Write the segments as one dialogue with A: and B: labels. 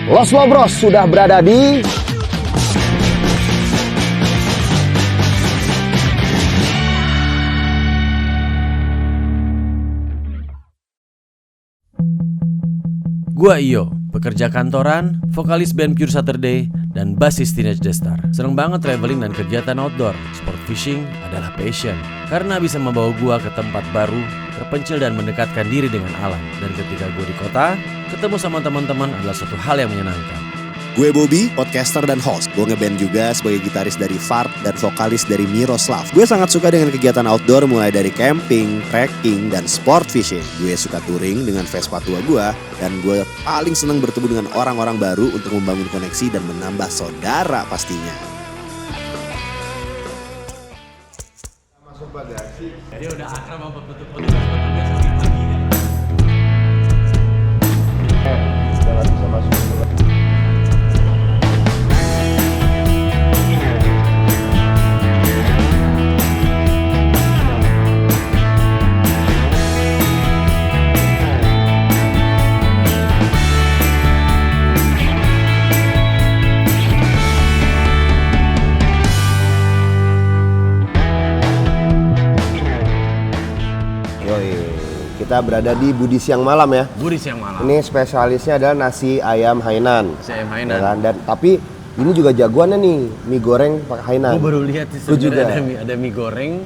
A: Los Lobros sudah berada di
B: Gua Iyo, pekerja kantoran, vokalis band Pure Saturday, dan basis Teenage Destar. Seneng banget traveling dan kegiatan outdoor. Sport fishing adalah passion, karena bisa membawa gua ke tempat baru, terpencil dan mendekatkan diri dengan alam. Dan ketika gua di kota, ketemu sama teman-teman adalah suatu hal yang menyenangkan.
C: Gue Bobby, podcaster dan host. Gue ngeband juga sebagai gitaris dari Fart dan vokalis dari Miroslav. Gue sangat suka dengan kegiatan outdoor mulai dari camping, trekking, dan sport fishing. Gue suka touring dengan Vespa tua gue. Dan gue paling senang bertemu dengan orang-orang baru untuk membangun koneksi dan menambah saudara pastinya.
A: masuk bagasi.
B: Dia udah akrab sama petugas setiap pagi.
A: Jangan bisa masuk. Kita berada di Budi Siang Malam ya.
B: Budi Siang Malam.
A: Ini spesialisnya adalah nasi ayam Hainan.
B: Nasi ayam Hainan.
A: Ya kan? Dan tapi ini juga jagoannya nih, mie goreng pakai Hainan.
B: Gue baru lihat sih sebenarnya ada mie goreng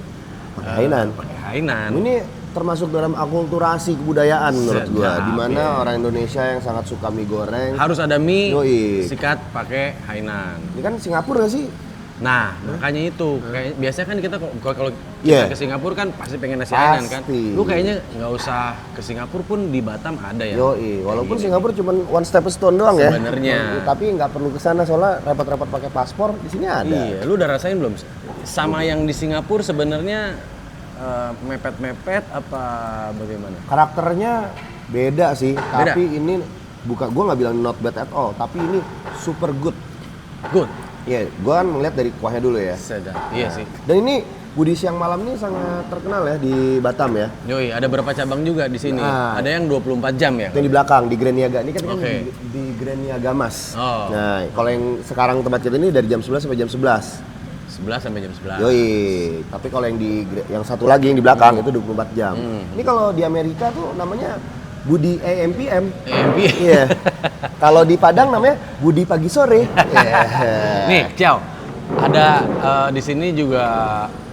A: pakai Hainan.
B: Pakai Hainan.
A: Ini termasuk dalam akulturasi kebudayaan menurut gua,
B: Sedap,
A: di mana
B: ya.
A: orang Indonesia yang sangat suka mie goreng.
B: Harus ada mie,
A: Yoi.
B: sikat pakai Hainan.
A: Ini kan Singapura nggak sih?
B: Nah, makanya itu. Kayak biasanya kan kita kalau
A: Yeah.
B: kita ke Singapura kan pasti pengen nasi Hainan kan.
A: Pasti.
B: Lu kayaknya nggak usah ke Singapura pun di Batam ada ya.
A: Yoi, walaupun
B: Kayak
A: Singapura cuma one step stone doang ya.
B: Sebenarnya.
A: Tapi nggak perlu ke sana soalnya repot-repot pakai paspor, di sini ada.
B: Iya, lu udah rasain belum? Sama yang di Singapura sebenarnya mepet-mepet apa bagaimana?
A: Karakternya beda sih,
B: Beda?
A: tapi ini gua nggak bilang not bad at all, tapi ini super good.
B: Good.
A: Iya, gua kan melihat dari kuahnya dulu ya.
B: Sedap. Iya sih.
A: Dan ini Budi Siang Malam ini sangat terkenal ya di Batam ya.
B: Yoi, ada berapa cabang juga di sini?
A: Nah.
B: Ada yang 24 jam ya?
A: Yang di belakang di Grand Niaga ini kan
B: Oke.
A: di Grand Niaga Mas.
B: Oh.
A: Nah, kalau yang sekarang tempat kita ini dari jam 11 sampai jam 11.
B: 11 sampai jam 11.
A: Yoi, tapi kalau yang satu lagi yang di belakang itu 24 jam. Ini kalau di Amerika tuh namanya Budi AM/PM.
B: AM/PM.
A: Iya. Kalau di Padang namanya Budi pagi sore. Iya.
B: Nih, Ciao. Ada di sini juga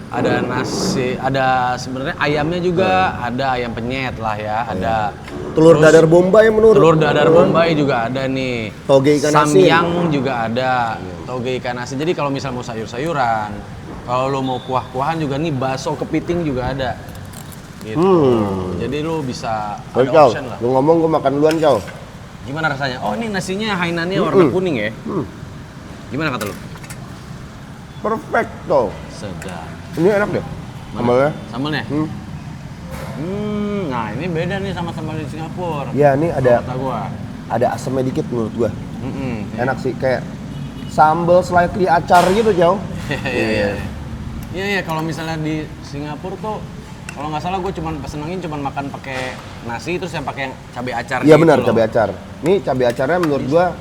B: ada nasi, ada sebenarnya ayamnya juga, ada ayam penyet lah ya, ada
A: Telur
B: terus
A: dadar Bombay menurut.
B: telur dadar Bombay juga ada nih.
A: Toge ikan asin.
B: Samyang juga ada. Toge ikan asin. Jadi kalau misal mau sayur-sayuran, kalau lo mau kuah-kuahan juga nih, bakso kepiting juga ada. Gitu. Jadi lo bisa ada
A: Oke, Chow.
B: option lah.
A: Lu ngomong gua makan duluan, Chow.
B: Gimana rasanya? Oh, ini nasinya Hainannya warna kuning ya? Gimana kata lo?
A: Perfect tuh.
B: Sedap.
A: Ini enak deh. Sambalnya.
B: Sambalnya? Nah ini beda nih sama sambal di Singapura.
A: Ya, ini
B: Kata gua.
A: ada asamnya dikit menurut gua.
B: Ya.
A: Enak sih, kayak sambal slightly acar gitu, Chow.
B: Iya, kalau misalnya di Singapura tuh kalau nggak salah gue senengin makan pakai nasi terus yang pakai cabai acar.
A: Iya
B: gitu
A: benar,
B: loh.
A: cabai acar. Ini cabai acarnya menurut gua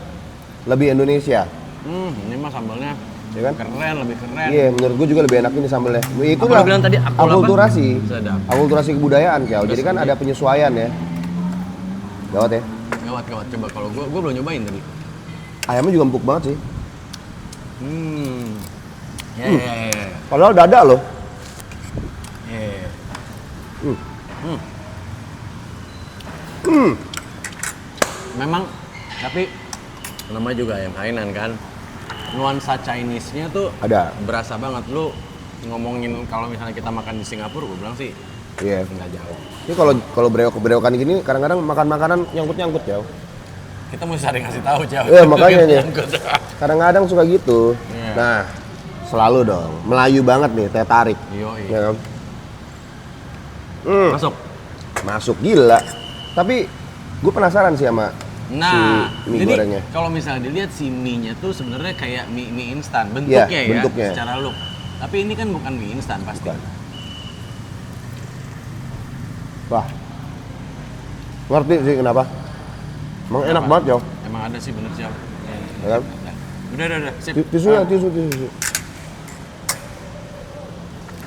A: lebih Indonesia.
B: Ini mah sambalnya
A: Ya kan?
B: keren, lebih keren.
A: Iya, menurut gua juga lebih enak ini sambelnya. Itu
B: Apa lu bilang tadi, akul apa?
A: akulturasi.
B: Sedap.
A: Akulturasi kebudayaan, Chow. Jadi kan ada penyesuaian ya. Gawat ya.
B: Gawat. Coba kalau gue belum nyobain tadi.
A: Ayamnya juga empuk banget sih.
B: Ya.
A: Padahal dada loh.
B: Memang, tapi namanya juga ayam Hainan kan. Nuansa Chinese-nya tuh
A: Ada.
B: berasa banget. Lu ngomongin kalau misalnya kita makan di Singapura, gue bilang sih
A: Iya.
B: nggak jauh.
A: Ini kalau berewokan gini kadang-kadang makan makanan nyangkut-nyangkut, Chow.
B: Kita mesti sering ngasih tahu, Ciao.
A: Iya, makanya nih.
B: Nyangkut.
A: Kadang-kadang suka gitu.
B: Iya.
A: Nah, selalu dong. Melayu banget nih, teh tarik.
B: Yoi.
A: Ya kan?
B: Masuk.
A: Masuk gila. Tapi gue penasaran sih sama
B: Nah,
A: si mie
B: jadi
A: gorengnya.
B: kalau misalnya dilihat si mie-nya tuh sebenarnya kayak mie instan bentuknya
A: Iya,
B: ya,
A: bentuknya.
B: secara look. Tapi ini kan bukan mie instan pasti.
A: Bukan. Wah, ngerti sih kenapa. Emang enak banget, Chow.
B: Emang ada sih bener Ciao.
A: Ya kan?
B: Udah, sip.
A: Tisu.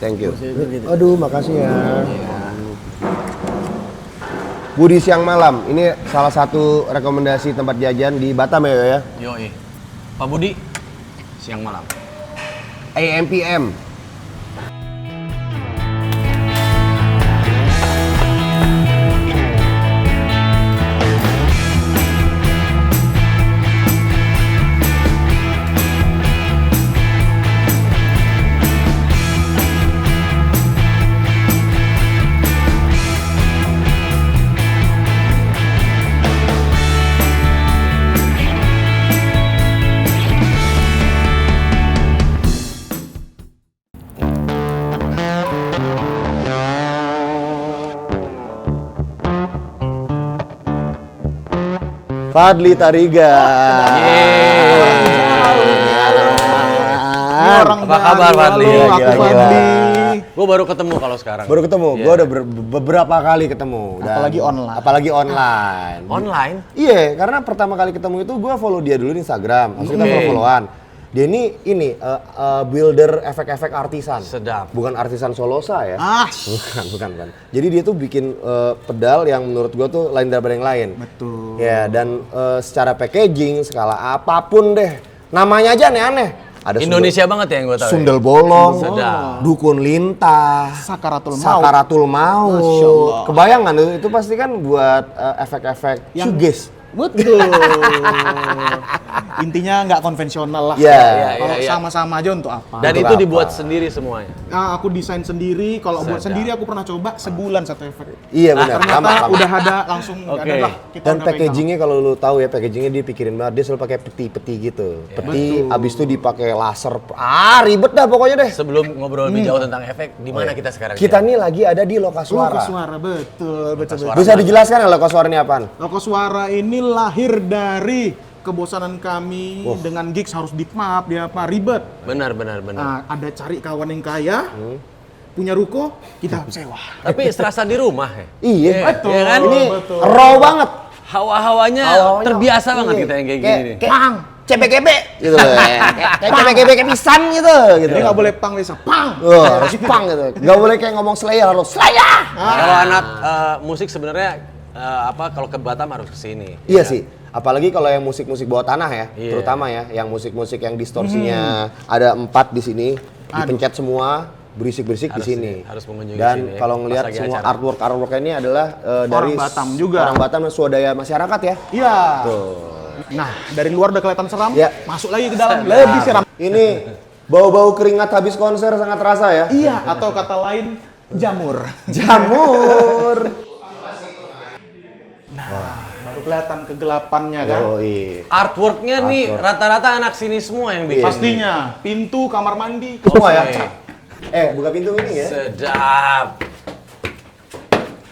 A: Thank you. Aduh, makasih ya. Budi Siang Malam, ini salah satu rekomendasi tempat jajan di Batam ya.
B: Yoi. Pak Budi, siang malam.
A: AMPM. Fadli Tariga.
B: Apa kabar Fadli?
A: Aku Fadli.
B: Gue baru ketemu kalau sekarang.
A: Baru ketemu, gue udah beberapa kali ketemu.
D: Apalagi online.
A: Apalagi online.
B: Online?
A: Iya, karena pertama kali ketemu itu gue follow dia dulu di Instagram. Terus kita follow-followan. Dia ini builder efek-efek artisan.
B: Sedap.
A: Bukan artisan Solosa ya. Bukan. Jadi dia tuh bikin pedal yang menurut gue tuh lain daripada yang lain.
D: Betul.
A: Ya, dan secara packaging, skala apapun deh. Namanya aja aneh-aneh. Ada
B: Indonesia banget ya yang gue tahu.
A: Sundel bolong,
B: Sedap.
A: dukun lintah, sakaratul maut. Kebayang kan itu pasti kan buat efek-efek shoegaze.
D: Betul. Intinya nggak konvensional lah.
A: Iya.
D: Kalau sama-sama aja untuk apa?
B: Dan
A: Untuk
B: itu
A: apa?
B: dibuat sendiri semuanya.
D: Nah, aku desain sendiri. Kalau buat sendiri aku pernah coba sebulan satu efek.
A: Iya benar.
D: Ternyata udah ada langsung
B: Oke.
D: ada lah. Kita
A: Dan
D: udah
A: packagingnya kalau lu tahu ya, packagingnya dia pikirin banget. Dia selalu pakai peti-peti gitu. Peti, abis itu dipakai laser. Ribet dah pokoknya deh.
B: Sebelum ngobrol lebih jauh tentang efek, di mana kita sekarang?
A: Kita nih lagi ada di Lokasuara.
D: Lokasuara, betul.
A: Bisa dijelaskan ya Lokasuara ini apaan?
D: Lokasuara ini lahir dari kebosanan kami dengan gigs harus di map, dia apa ribet.
B: Benar.
D: Nah, ada cari kawan yang kaya, punya ruko, kita sewa.
B: Tapi serasa di rumah ya.
A: Iya.
D: Betul.
B: Iya kan?
A: Ini
D: Betul.
A: raw banget.
B: Hawa-hawanya terbiasa banget kita yang kayak gini nih.
A: Pang, CBGB gitu loh. Kayak CBGB kayak pisan gitu.
D: Jadi nggak boleh pang bisa pang.
A: Harus pang gitu. Nggak boleh kayak ngomong Slayer, harus Slayer.
B: Kalau anak musik sebenarnya kalau ke Batam harus ke sini.
A: Iya sih. Apalagi kalau yang musik-musik bawah tanah ya,
B: Iya.
A: terutama ya, yang musik-musik yang distorsinya ada 4 di sini, dipencet semua, berisik-berisik di sini.
B: Harus mengunjungi
A: Dan
B: sini ya,
A: kalau ngelihat
B: pas lagi
A: semua
B: acara.
A: artwork ini adalah dari
D: Batam juga.
A: Orang Batam dan swadaya masyarakat ya.
D: Iya.
A: Tuh.
D: Nah, dari luar udah kelihatan seram,
A: Ya.
D: masuk lagi ke dalam lebih seram.
A: Ini bau-bau keringat habis konser sangat terasa ya.
D: Iya, atau kata lain jamur.
A: Jamur.
D: Baru kelihatan kegelapannya kan.
A: Oh iya.
B: Artworknya nih rata-rata anak sini semua yang bikin.
D: Pastinya pintu kamar mandi.
A: Semua ya.
B: Oke.
A: Buka pintu ini ya.
B: Sedap.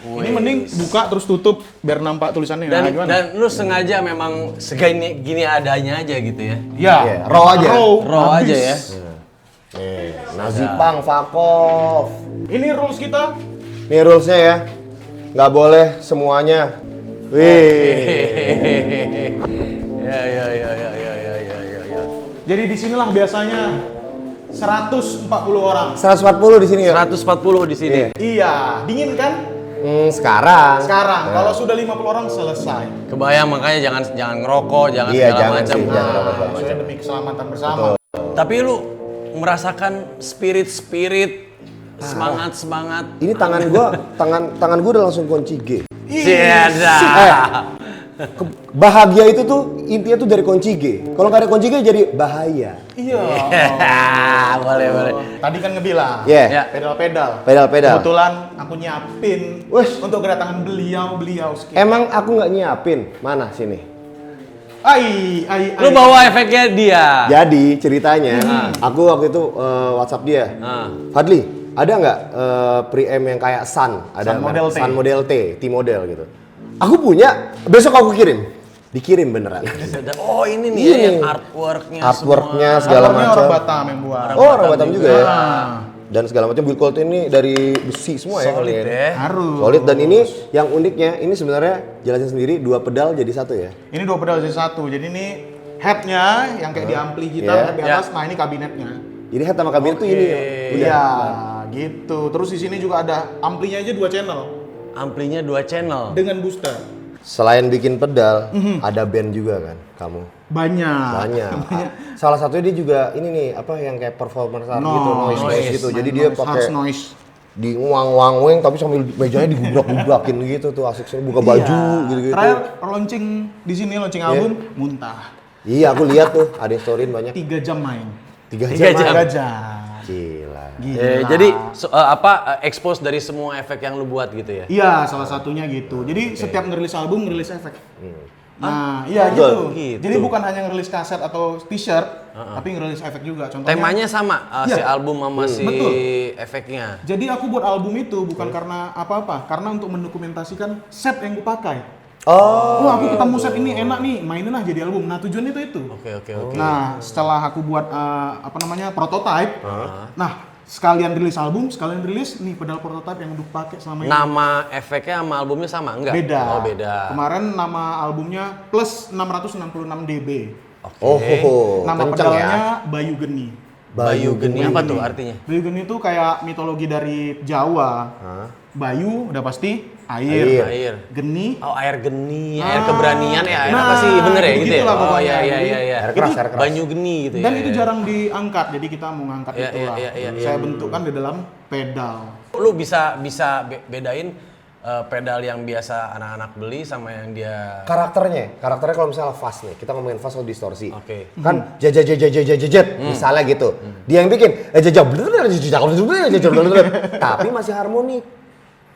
D: Ini mending buka terus tutup biar nampak tulisannya.
B: Dan,
D: Nah, gimana?
B: dan lu sengaja memang segini gini adanya aja gitu ya.
D: Ya,
A: Raw aja.
B: Raw aja ya.
A: Nasi pang, fakov.
D: Ini rules kita.
A: Nih rulesnya ya. Nggak boleh semuanya. Wih.
B: Ya.
D: Jadi disinilah biasanya 140 orang.
A: 140 di sini ya.
B: 140 di sini.
D: Iya, dingin kan?
A: Sekarang.
D: Sekarang, kalau sudah 50 orang selesai.
B: Kebayang, makanya jangan ngerokok, jangan
A: Iya,
B: segala
A: jangan
B: macam.
A: sih, jangan rokok segala
D: Sesuai
A: macam.
D: demi keselamatan bersama.
B: Tapi lu merasakan spirit semangat.
A: Ini tangan gua udah langsung kunci G.
B: Siada.
A: Bahagia itu tuh intinya tuh dari kunci G. Kalau nggak ada kunci G jadi bahaya.
D: Iya.
B: Boleh.
D: Tadi kan ngebilang,
A: Iya.
B: Ya.
D: pedal-pedal.
A: Pedal-pedal.
D: Kebetulan aku nyiapin
A: Wes.
D: untuk kedatangan beliau sekian.
A: Emang aku nggak nyiapin. Mana sini?
B: Lu bawa efeknya dia.
A: Jadi ceritanya, aku waktu itu WhatsApp dia. Fadli, ada nggak preamp yang kayak Sun? Ada
D: Sun model T.
A: Sun model T model gitu. Aku punya, besok aku kirim. Dikirim beneran.
B: Oh ini nih
A: Ini.
B: yang artworknya
A: Artworknya
B: semua.
A: segala
D: Artworknya
A: macam.
D: orang Batam yang buat.
A: Oh, orang Batam juga ya. dan segala macam. Build quality ini dari besi semua ya
B: Solid
A: kalian.
B: ya.
D: Harus.
A: Solid, dan ini yang uniknya ini sebenarnya jelasin sendiri 2 pedal jadi 1 ya.
D: Ini 2 pedal jadi 1. Jadi ini headnya yang kayak di ampli kita,
A: Iya.
D: head di atas. Nah, ini kabinetnya.
A: Jadi head sama kabinet tuh ini.
D: Iya, gitu. Terus di sini juga ada amplinya aja 2 channel
B: Amplinya 2 channel.
D: dengan booster.
A: Selain bikin pedal, ada band juga kan kamu?
D: Banyak.
A: Banyak. Salah satunya dia juga ini nih, apa yang kayak performance art gitu, noise gitu. Jadi dia pakai
D: harus noise.
A: di uang-uang tapi sambil mejanya digubrak-gubrakin gitu tuh, asik sih, buka baju gitu-gitu.
D: Terakhir launching di sini, launching album, muntah.
A: Iya, aku lihat tuh ada yang storyin banyak.
D: 3 jam main.
A: 3
B: 3
A: jam.
B: jam.
D: 3 jam.
A: Gila.
B: Jadi expose dari semua efek yang lu buat gitu ya.
D: Iya, salah satunya gitu. Jadi setiap ngerilis album, ngerilis efek. Nah, iya
A: Betul.
D: gitu. Jadi bukan hanya ngerilis kaset atau t-shirt, tapi ngerilis efek juga. Contohnya
B: Temanya sama si
D: Iya.
B: album sama si
D: Betul.
B: efeknya.
D: Jadi aku buat album itu bukan karena apa-apa, karena untuk mendokumentasikan set yang kupakai.
A: Oh.
D: Wah, aku ketemu set ini enak nih, mainin lah jadi album. Nah, tujuannya itu.
B: Oke.
D: Nah, setelah aku buat prototype, nah sekalian rilis album, sekalian rilis nih pedal prototype yang udah pakai selama ini.
B: Nama efeknya sama albumnya sama enggak?
D: Beda.
B: Oh, beda.
D: Kemarin nama albumnya plus 666 dB.
B: Oke.
A: Oh,
D: Nama
A: kenceng
D: pedalnya
A: ya.
D: Bayu Geni.
B: Bayu Geni apa tuh artinya?
D: Bayu Geni itu kayak mitologi dari Jawa. Bayu udah pasti
A: Air.
B: Air.
D: Geni.
B: Oh, air geni, air keberanian ya, air apa sih? Bener ya gitu ya?
D: begitulah
B: Oh
D: pokoknya.
B: iya
D: Jadi,
A: Air keras, air keras.
B: Banyu geni gitu
D: Dan
B: ya.
D: itu jarang diangkat, jadi kita mau ngangkat
B: Iya,
D: itulah.
B: iya.
D: Saya bentukkan di dalam pedal.
B: Lu bisa bedain pedal yang biasa anak-anak beli sama yang dia
A: Karakternya kalau misalnya fast nih, kita ngomongin fast atau distorsi.
B: Oke.
A: Kan jajajajajajajet misalnya gitu. Dia yang bikin tapi masih harmonik.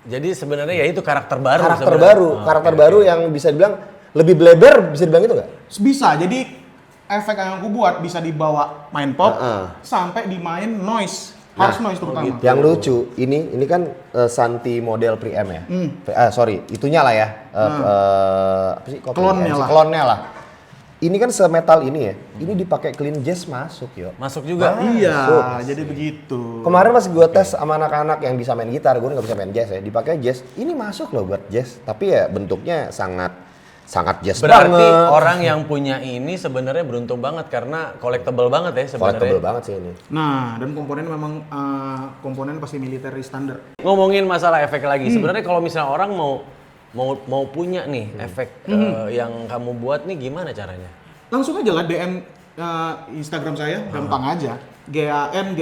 B: Jadi sebenarnya ya itu karakter baru.
A: Karakter
B: sebenarnya.
A: baru, karakter baru yang bisa dibilang lebih bleber, bisa dibilang itu nggak?
D: Bisa, jadi efek yang aku buat bisa dibawa main pop sampai dimain noise. Harus noise terutama.
A: Yang lucu, ini kan Santi model preamp ya. Sorry, itunya lah ya. Apa sih? Kok
D: Klonnya lah.
A: Klonnya lah. Ini kan semetal ini ya. Ini dipakai clean jazz masuk yo.
B: Masuk juga.
D: Iya, jadi begitu.
A: Kemarin pas gue tes sama anak-anak yang bisa main gitar, gue nggak bisa main jazz ya. Dipakai jazz, ini masuk loh buat jazz. Tapi ya bentuknya sangat jazz
B: Berarti
A: banget.
B: orang yang punya ini sebenarnya beruntung banget karena collectible banget ya sebenarnya.
A: Collectible banget sih ini.
D: Nah, dan komponen memang komponen pasti military standar.
B: Ngomongin masalah efek lagi, sebenarnya kalau misalnya orang mau punya nih efek yang kamu buat nih gimana caranya?
D: Langsung aja lah DM Instagram saya, gampang aja. GAN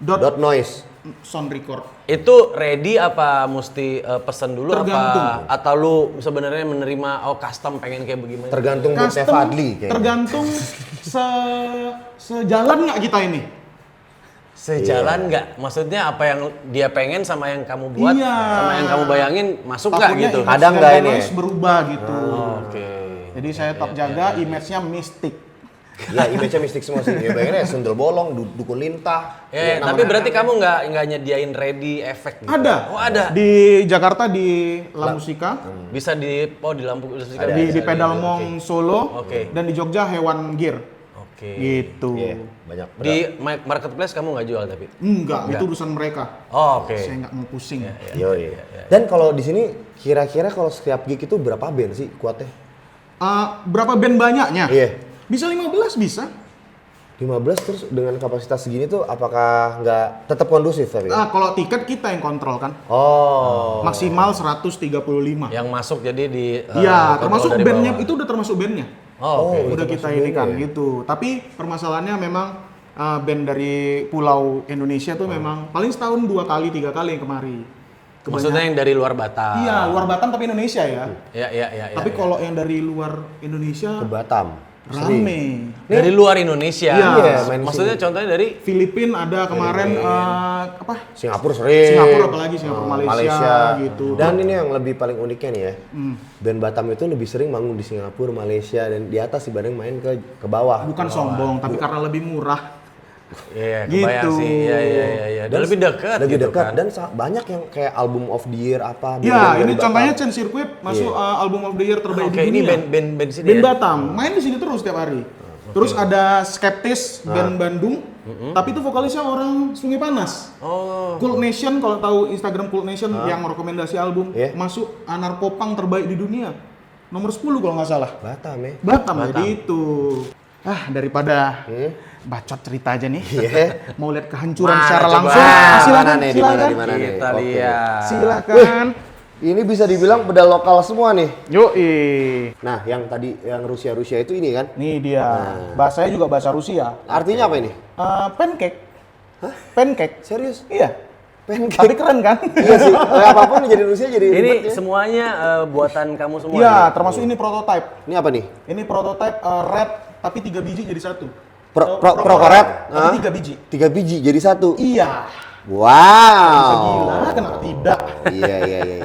A: Dot noise.
D: sound record.
B: Itu ready apa mesti pesen dulu
D: Tergantung.
B: apa atau lu sebenarnya menerima custom pengen kayak bagaimana?
A: Tergantung moodnya Fadli kayaknya.
D: tergantung sejalan nggak kita ini.
B: Sejalan nggak? Maksudnya apa yang dia pengen sama yang kamu buat,
D: Iya.
B: sama yang kamu bayangin masuk nggak
D: Takutnya
B: gitu?
D: image
A: Ada nggak
D: dan
A: ini?
D: noise berubah gitu.
B: Oke.
D: Jadi saya tetap jaga image-nya mistik.
A: Ya image-nya mistik semua sih. Ya bayangannya sundel bolong, dukun lintah.
B: Ya, tapi berarti kamu nggak nyediain ready efek gitu?
D: Ada.
B: Oh ada.
D: Di Jakarta di La Musica,
B: Bisa di lampu
A: Ada.
D: di
B: bisa
D: Pedal
B: oke.
D: Mong Solo,
B: Oke.
D: dan di Jogja Hewan Gear.
B: Oke.
D: Gitu.
A: Iya, banyak.
B: Di marketplace kamu nggak jual tapi?
D: Enggak, itu urusan mereka.
B: Oh, oke.
D: Saya nggak mau pusing.
A: Yoi. Dan kalau di sini kira-kira kalau setiap gig itu berapa band sih kuatnya?
D: Berapa band banyaknya?
A: Iya.
D: Bisa 15 bisa.
A: 15 terus dengan kapasitas segini tuh apakah nggak tetap kondusif tapi?
D: Kalau tiket kita yang kontrol kan.
A: Oh.
D: Maksimal 155.
B: Yang masuk jadi di
D: Iya,
B: kontrol
D: termasuk
B: dari
D: bandnya
B: bawah.
D: itu udah termasuk bandnya.
B: Oh, oke.
D: Udah
A: termasuk
D: kita ini kan
A: bandnya ya?
D: gitu. Tapi permasalahannya memang band dari pulau Indonesia tuh memang paling setahun 2 kali 3 kali yang kemari.
B: Maksudnya yang dari luar Batam.
D: Iya, luar Batam tapi Indonesia ya.
B: Iya.
D: Tapi kalau yang dari luar Indonesia
A: Ke Batam.
D: rame.
B: Dari luar Indonesia.
D: Iya,
A: main
B: Maksudnya contohnya dari
D: Filipina ada kemarin
A: Singapura sering.
D: Singapura apalagi Singapura Malaysia, gitu.
A: Dan ini yang lebih paling uniknya nih ya. Band Batam itu lebih sering manggung di Singapura, Malaysia dan di atas dibanding main ke bawah.
D: Bukan sombong, tapi karena lebih murah.
B: Iya,
D: Gitu.
B: kebayang sih. Iya. Dan lebih dekat
A: Lebih
B: gitu
A: dekat
B: kan.
A: dan banyak yang kayak album of the year apa.
D: Ya,
A: band-band
D: ini
A: Batam.
D: contohnya Chain Circuit masuk album of the year terbaik
B: Oke,
D: di
B: ini
D: dunia.
B: band di sini
D: Band
B: ya.
D: Batam, main di sini terus setiap hari. Terus ada Skeptis band Bandung, Tapi itu vokalisnya orang Sungai Panas.
B: Oh.
D: Cult Nation, kalau tahu Instagram Cult Nation yang merekomendasi album,
A: Yeah.
D: masuk narkopang terbaik di dunia. Nomor 10 kalau nggak salah.
A: Batam ya.
D: Batam. Jadi itu. Daripada bacot cerita aja nih.
A: Iya.
D: Mau lihat kehancuran
B: Mana
D: secara
B: coba?
D: langsung? Silakan,
A: Di
D: silakan.
A: mana nih?
B: Kita
A: Oke.
B: lihat.
D: Silakan.
A: Ini bisa dibilang pedal lokal semua nih.
D: Yoi.
A: Nah, yang tadi yang Rusia itu ini kan.
D: Nih dia. Bahasanya juga bahasa Rusia.
A: Artinya apa ini?
D: Pancake. Pancake.
A: Serius?
D: Iya.
A: Pancake.
D: Tapi keren kan?
A: Iya sih. Apapun jadi Rusia jadi
B: Ini
A: ribet ya.
B: semuanya buatan kamu semua.
D: Iya,
B: nih?
D: termasuk ini prototype.
A: Ini apa nih?
D: Ini prototype red tapi 3 biji jadi satu.
A: Prokoret,
D: tapi 3 biji.
A: 3 biji jadi satu.
D: Iya. Bisa gila,
A: Wow.
D: kenapa tidak?
A: Iya.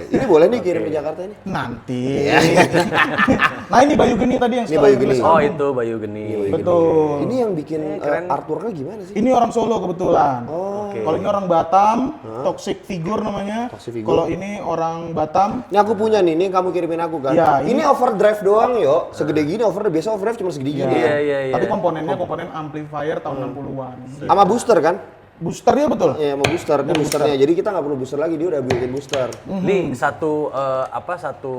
A: Ini boleh nih kirim ke Jakarta ini.
D: Nanti. Nah ini Bayu Geni tadi yang
A: Ini
D: sekarang
A: Bayu
D: rilis
A: Geni.
B: Oh
D: album.
B: itu Bayu Geni.
D: Betul.
A: Ini yang bikin
B: keren.
A: artworknya gimana sih?
D: Ini orang Solo kebetulan.
B: Oke.
D: Kalau ini orang Batam, Toxic Figure namanya.
A: Toxic Figure.
D: Kalau ini orang Batam,
A: Ini aku punya nih, ini yang kamu kirimin aku kan.
D: Ya,
A: ini overdrive doang yo, segede gini overdrive. Biasa overdrive cuma segede gini.
B: Iya.
D: tapi komponennya komponen amplifier tahun 60-an.
A: Sama booster kan?
D: Boosternya betul.
A: Iya, sama booster. Ini boosternya. Jadi kita nggak perlu booster lagi, dia udah bikin booster.
B: Nih satu satu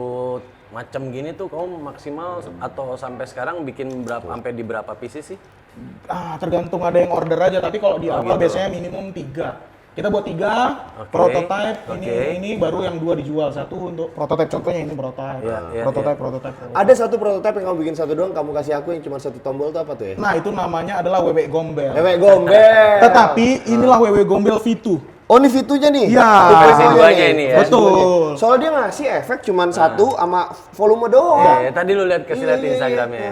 B: macam gini tuh kamu maksimal atau sampai sekarang bikin berapa sampai di berapa pieces sih?
D: Tergantung ada yang order aja, tapi kalau di awal biasanya minimum 3. Kita buat 3 prototype, ini baru yang 2 dijual. Satu untuk prototype, contohnya ini prototype. Prototype.
A: Ada satu prototipe yang kamu bikin satu doang, kamu kasih aku yang cuma satu tombol tuh apa tuh ya?
D: Nah, itu namanya adalah Wewe Gombel.
A: Ewek gombel.
D: Tetapi inilah Wewe Gombel V2.
A: Oh ini V2-nya nih?
D: Iya.
B: Versi
A: Oh,
B: duanya
A: nih.
B: ini ya?
D: Betul.
A: Soalnya dia ngasih efek cuma satu sama volume doang.
B: Tadi lu lihat kasih lihat di
A: Iya.
B: Instagramnya.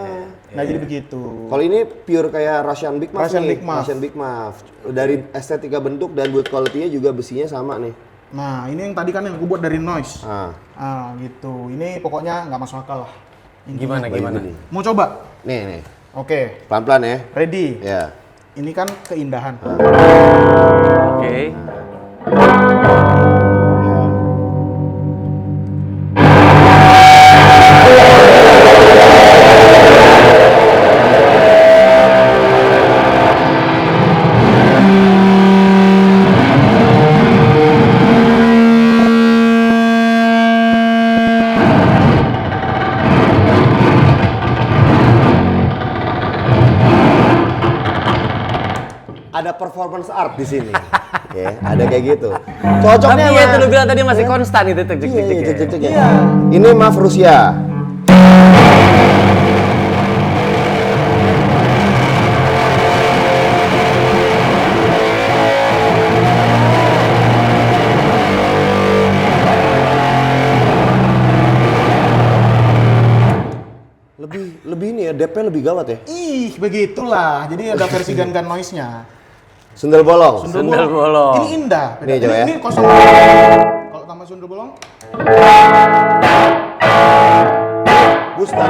D: Nah, jadi begitu.
A: Kalau ini pure kayak Russian Big Muff
D: Russian
A: nih.
D: Big Muff.
A: Russian Big Muff. Dari estetika bentuk dan build quality-nya juga besinya sama nih.
D: Nah, ini yang tadi kan yang aku buat dari noise.
A: Ah.
D: Gitu. Ini pokoknya nggak masuk akal lah.
B: Gimana?
A: Ini.
D: Mau coba?
A: Nih.
D: Oke.
A: Pelan-pelan ya.
D: Ready?
A: Ya.
D: Ini kan keindahan.
B: Oke.
A: Ada performance art di sini. Ya, ada kayak gitu. Cocoknya
B: Tapi ya itu lu bilang tadi masih konstan itu cek
A: Iya. Ini Muff Rusia. Lebih ini ya, DP lebih gawat ya.
D: Ih, begitulah. Jadi ada versi gun noise-nya.
A: Sundel bolong.
B: Sundel bolong.
D: Ini indah.
A: Nih, coba ya.
D: Ini kosong. Kalau tambah sundel bolong,
A: Booster.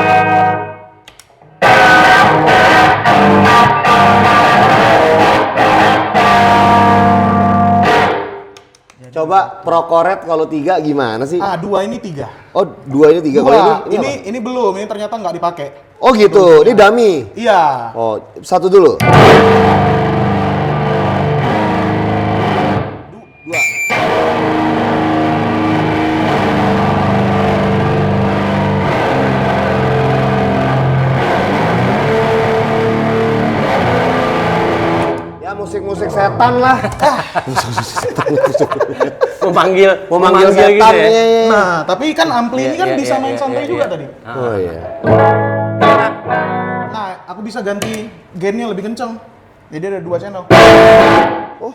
A: Coba Prokoret kalau 3 gimana sih?
D: 2 ini 3.
A: Oh, 2 ini 3. Kalau ini apa?
D: Ini belum, ini ternyata nggak dipakai.
A: Oh gitu, ini dummy.
D: Iya.
A: Oh, satu dulu. Dua. Ya musik-musik setan lah.
B: Mau
A: manggil
B: gitu
A: setan.
B: ya?
A: Iya.
D: Nah, tapi kan ampli ini kan
B: Iya,
D: bisa
B: iya,
D: main
B: iya,
D: santai
B: iya,
D: juga
B: iya.
D: tadi.
A: Oh iya.
D: Nah, aku bisa ganti gainnya lebih kencang. Jadi ada 2 channel.
A: Oh.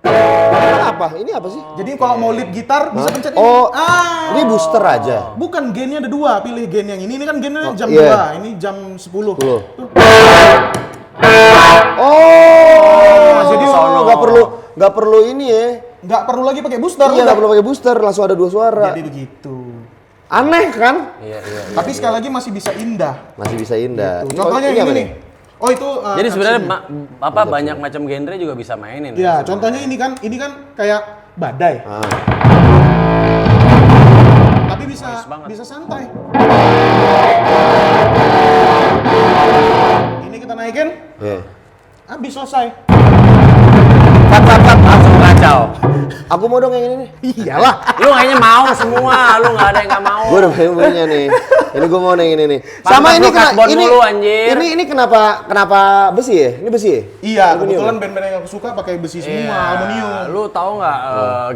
A: Ini apa? Ini apa sih?
D: Jadi kalau mau lead gitar bisa pencet ini.
A: Oh, ini booster aja.
D: Bukan gainnya ada 2, pilih gain yang ini. Ini kan gainnya jam
A: iya.
D: 2, ini jam 10. Tuh.
A: Oh,
D: jadi
A: nggak perlu ini ya.
D: Nggak perlu lagi pakai booster.
A: Iya,
D: udah.
A: nggak perlu pakai booster, langsung ada 2 suara.
D: Jadi begitu.
A: Aneh kan?
B: Iya.
D: Tapi sekali lagi masih bisa indah.
A: Masih bisa indah.
D: Tuh, contohnya
A: ini
D: ini
A: apa
D: nih. Oh itu.
B: Jadi sebenarnya
D: cansinya.
B: banyak macam genre juga bisa mainin.
D: Ya, contohnya ini kan kayak badai. Tapi bisa santai. Ini kita naikin.
A: Iya.
D: habis selesai.
B: Cut, langsung kacau.
A: Aku mau dong yang ini nih.
D: Iyalah.
B: Lu kayaknya mau semua, lu nggak ada yang nggak mau.
A: Gue udah punya nih. Ini gue mau nih yang ini nih.
B: Pantas
A: Sama ini
B: lu carbon mulu, anjir.
A: Ini kenapa besi ya? Ini besi ya?
D: Iya,
A: Aluminium
D: kebetulan
A: ya?
D: band-band yang aku suka pakai besi semua,
B: Iya,
D: aluminium.
B: lu tahu nggak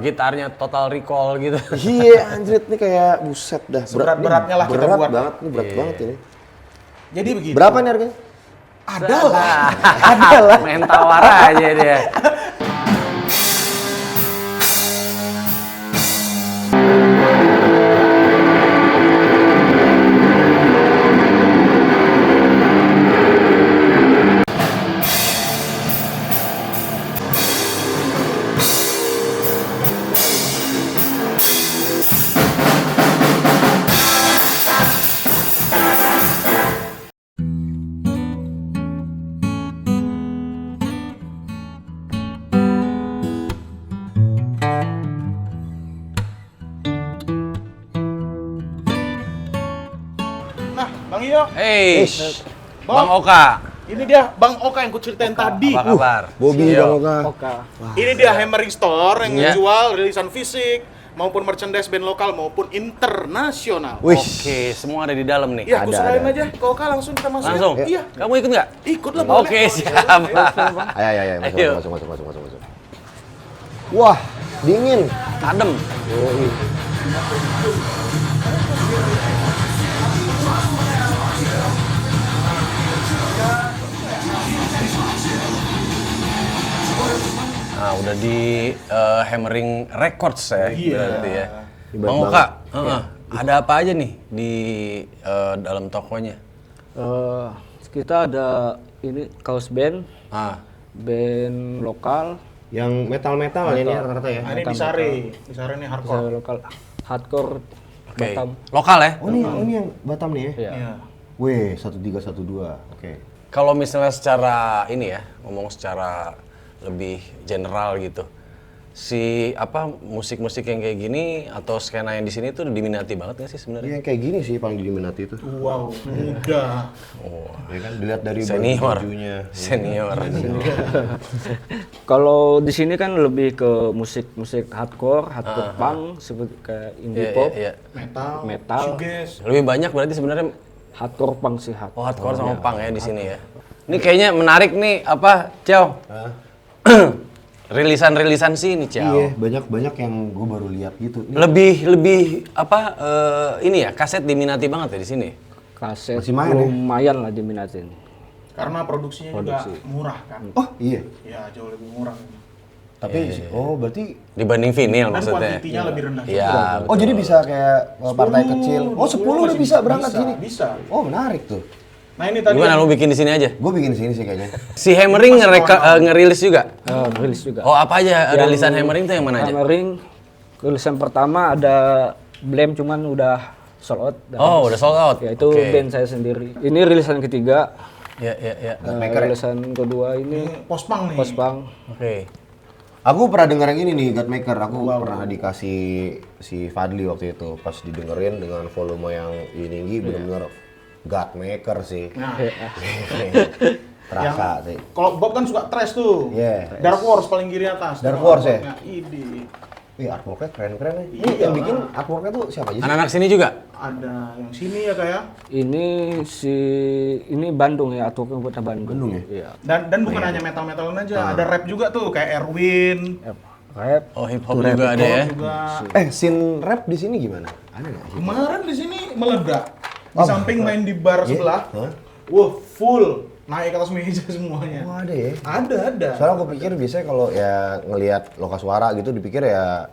B: gitarnya Total Recall gitu?
A: Iya, anjrit nih kayak buset dah.
D: Seberat-beratnya lah kita
A: berat
D: buat.
A: banget, ini berat banget ini.
D: Jadi begitu.
A: Berapa nih harganya?
D: Ada lah.
B: Ada lah. Main tawar aja dia.
D: Nah, Bang Iyo,
B: Hey,
A: Ish.
B: Bang Oka.
D: ini dia Bang Oka yang kuceritain tadi.
B: Apa kabar?
A: Bobby
B: Yo.
A: Bang Oka.
D: Ini dia Hammering Store yang
B: Iya.
D: ngejual rilisan fisik maupun merchandise band lokal maupun internasional.
A: Wih.
B: Oke, semua ada di dalam nih.
D: Ya, aku
A: Ada,
D: serahin
A: ada.
D: aja ke Oka langsung kita masuk.
B: Langsung?
D: Iya.
B: Kamu ikut nggak?
D: Ikut lah boleh.
B: Oke,
D: Kalau
B: siap.
A: Ayo,
B: Ayo.
A: masuk. Wah, dingin.
B: Adem. Nah, udah di Hammering Records ya,
D: Iya.
B: berarti ya.
A: Hebat
B: Bang Oka, ada apa aja nih di dalam tokonya?
E: Kita ada ini kaos band,
B: Ah,
E: band lokal,
A: Yang metal-metal ini rata-rata ya.
D: Nah, ini di Sare nih hardcore.
E: bisa lokal hardcore
B: oke.
E: Batam.
B: Lokal ya?
A: Oh, ini yang Batam nih ya?
E: Iya.
D: Iya.
A: Wih, 1312. Oke.
B: Kalau misalnya secara ini ya, ngomong secara lebih general gitu. Si apa musik-musik yang kayak gini atau skena yang di sini tuh diminati banget nggak sih sebenarnya?
A: Iya, kayak gini sih paling diminati itu.
D: Wow, muda.
B: Oh,
A: Ya kan dilihat dari
B: senior.
A: bajunya.
B: Senior.
E: Kalau di sini kan lebih ke musik hardcore punk seperti kayak indie
B: Iya,
E: pop,
B: iya, iya.
D: Metal.
E: Metal.
D: Shoegaze.
B: Lebih banyak berarti sebenarnya
E: hardcore punk sih
B: oh, hardcore sama punk ya di sini ya. Ini kayaknya menarik nih apa, Ciao? Rilisan-rilisan sih ini, Ciao.
A: Iya, banyak yang gue baru lihat gitu. Ini
B: Lebih apa ini ya, kaset diminati banget ya di sini.
E: Kaset
A: Masih main ya?
E: lumayan lah diminatin.
D: Karena produksinya juga murah kan.
A: Oh, iya.
D: Ya, jauh lebih murah.
A: Tapi oh berarti
B: Dibanding vinil
D: Dan
B: maksudnya.
D: kuantitinya lebih rendah.
B: Iya.
A: oh jadi bisa kayak partai kecil. Oh, 10 udah
D: masih
A: bisa berangkat
D: bisa,
A: sini.
D: Bisa.
A: Oh, menarik tuh.
D: Nah, ini tadi
B: Gimana lu bikin di sini aja?
A: Gue bikin sini sih kayaknya.
B: Si Hammering ngerilis juga?
E: Rilis juga.
B: Oh, apa aja rilisan Hammering tuh yang mana aja?
E: Hammering, rilisan pertama ada Blame cuman udah sold out.
B: Oh, udah sold out.
E: Ya itu
B: Oke.
E: band saya sendiri. Ini rilisan ketiga.
B: Ya, ya, ya.
E: Rilisan kedua ini
D: post-punk nih.
E: post-punk.
B: Oke.
A: Aku pernah denger yang ini nih, Godmaker. Aku pernah dikasih si Fadli waktu itu pas didengerin dengan volume yang tinggi, bener-bener Godmaker sih.
D: Nah,
A: Terasa sih.
D: kalau Bob kan suka trash tuh.
A: Iya.
D: Dark Horse paling kiri atas.
A: Dark Horse ya?
D: Nah, ini
A: Wih, artworknya keren-keren nih. Ini
D: Iya.
A: yang bikin artworknya tuh siapa aja sih?
B: Anak-anak sini juga?
D: ada yang sini ya kayak.
E: Ini Bandung ya, atau kota Bandung.
A: Bandung ya?
E: Iya.
D: Dan bukan hanya metal-metalan aja, ada rap juga tuh kayak Erwin.
E: Rap.
B: Oh, hip hop juga ada ya?
D: Juga.
A: Scene rap di sini gimana? Ada nggak sih?
D: Kemarin di sini meledak. Di samping main di bar
A: Iya?
D: sebelah.
A: Hah?
D: Wah, full. Naik ke atas meja semuanya.
A: Oh, ada ya?
D: Ada.
A: Soalnya aku pikir biasanya kalau ya ngelihat loka suara gitu dipikir ya